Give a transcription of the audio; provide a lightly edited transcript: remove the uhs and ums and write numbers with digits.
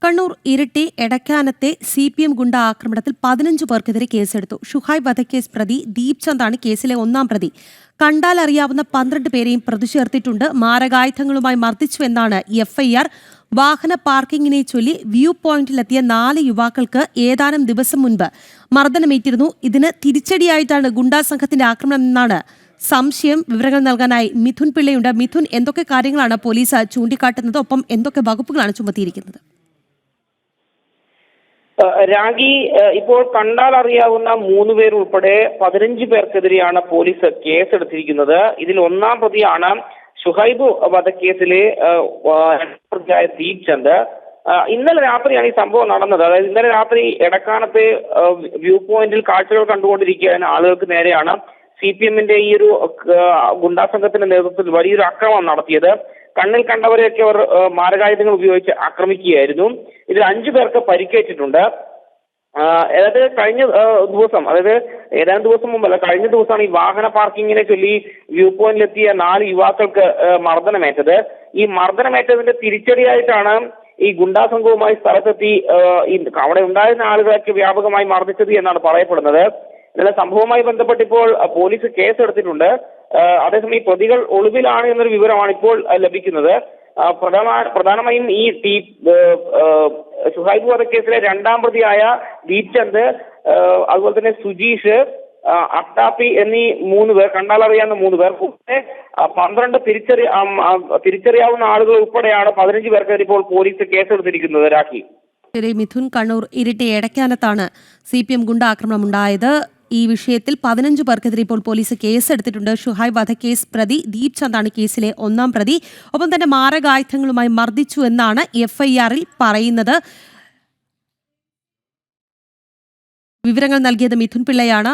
Kannur Iritty എടക്കാനത്തെ CPM ഗുണ്ട ആക്രമണത്തിൽ 15 പേർക്കെതിരെ കേസെടുത്തു. ഷുഹൈബ് വധക്കേസ് പ്രതി ദീപ് ചന്ദാണ് കേസിലെ ഒന്നാം പ്രതി. കണ്ടാൽ അറിയാവുന്ന 12 പേരെയും പ്രതി ചേർത്തിട്ടുണ്ട്. മാരകായുധങ്ങളുമായി മർദ്ദിച്ചുവെന്നാണ് FIR. വാഹന പാർക്കിങ്ങിനെ ചൊല്ലി വ്യൂ പോയിന്റിലെത്തിയ 4 യുവാക്കൾക്ക് ഏതാനും ദിവസം മുൻപ് മർദ്ദനമേറ്റിരുന്നു. ഇതിന് തിരിച്ചടിയായിട്ടാണ് ഗുണ്ടാ സംഘത്തിന്റെ ആക്രമണമെന്നാണ് സംശയം. വിവരങ്ങൾ നൽകാനായി മിഥുൻ പിള്ളയുണ്ട്. മിഥുൻ, എന്തൊക്കെ കാര്യങ്ങളാണ് പോലീസ് ചൂണ്ടിക്കാട്ടുന്നത്? ഒപ്പം എന്തൊക്കെ വകുപ്പുകളാണ് ചുമത്തിയിരിക്കുന്നത്? രാഗി, ഇപ്പോൾ കണ്ടാൽ അറിയാവുന്ന 3 പേർ ഉൾപ്പെടെ 15 പേർക്കെതിരെയാണ് പോലീസ് കേസെടുത്തിരിക്കുന്നത്. ഇതിൽ ഒന്നാം പ്രതിയാണ് ഷുഹൈബ് വധക്കേസിലെ പ്രതിയായ ദീപ് ചന്ദ്. ഇന്നലെ രാത്രിയാണ് ഈ സംഭവം നടന്നത്. അതായത് ഇന്നലെ രാത്രി എടക്കാനത്തെ വ്യൂ പോയിന്റിൽ കാഴ്ചകൾ കണ്ടുകൊണ്ടിരിക്കുന്ന ആളുകൾക്ക് നേരെയാണ് CPMന്റെ ഈ ഒരു ഗുണ്ടാ സംഘത്തിന്റെ നേതൃത്വത്തിൽ വലിയൊരു ആക്രമണം നടത്തിയത്. കണ്ണിൽ കണ്ടവരെയൊക്കെ അവർ മാരകായുധങ്ങൾ ഉപയോഗിച്ച് ആക്രമിക്കുകയായിരുന്നു. ഇതിൽ 5 പേർക്ക് പരിക്കേറ്റിട്ടുണ്ട്. അതായത് കഴിഞ്ഞ ദിവസം, അതായത് ഏതാനും ദിവസം മുമ്പല്ല, കഴിഞ്ഞ ദിവസമാണ് ഈ വാഹന പാർക്കിങ്ങിനെ ചൊല്ലി വ്യൂ പോയിന്റിലെത്തിയ 4 യുവാക്കൾക്ക് മർദ്ദനമേറ്റത്. ഈ മർദ്ദനമേറ്റതിന്റെ തിരിച്ചടിയായിട്ടാണ് ഈ ഗുണ്ടാ സംഘവുമായി സ്ഥലത്തെത്തി അവിടെ ഉണ്ടായിരുന്ന ആളുകളൊക്കെ വ്യാപകമായി മർദ്ദിച്ചത് എന്നാണ് പറയപ്പെടുന്നത്. ഇതിലെ സംഭവവുമായി ബന്ധപ്പെട്ട് ഇപ്പോൾ പോലീസ് കേസെടുത്തിട്ടുണ്ട്. അതേസമയം ഈ പ്രതികൾ ഒളിവിലാണ് എന്നൊരു വിവരമാണ് ഇപ്പോൾ ലഭിക്കുന്നത്. പ്രധാനമായും ഈ ഷുഹൈബ് വധക്കേസിലെ രണ്ടാം പ്രതിയായ ദീപ് ചന്ദ്, അതുപോലെ തന്നെ സുജീഷ്, അട്ടാപ്പി എന്നീ 3 പേർ, കണ്ടാലറിയാവുന്ന 3 പേർ, പിന്നെ 12 തിരിച്ചറിയാവുന്ന ആളുകൾ ഉൾപ്പെടെയാണ് 15 പേർക്കെതിരെ ഇപ്പോൾ പോലീസ് കേസെടുത്തിരിക്കുന്നത്. രാഖി. മിഥുൻ, കണ്ണൂർ ഇരിട്ടി എടക്കാനത്താണ് CPM ഗുണ്ട ആക്രമണം ഉണ്ടായത്. ഈ വിഷയത്തിൽ 15 പേർക്കെതിരെ ഇപ്പോൾ പോലീസ് കേസെടുത്തിട്ടുണ്ട്. ഷുഹൈബ് വധക്കേസ് പ്രതി ദീപ് ചന്ദാണ് കേസിലെ ഒന്നാം പ്രതി. ഒപ്പം തന്നെ മാരകായുധങ്ങളുമായി മർദ്ദിച്ചു എന്നാണ് FIR-ൽ പറയുന്നത്. വിവരങ്ങൾ നൽകിയത് മിഥുൻ പിള്ളയാണ്.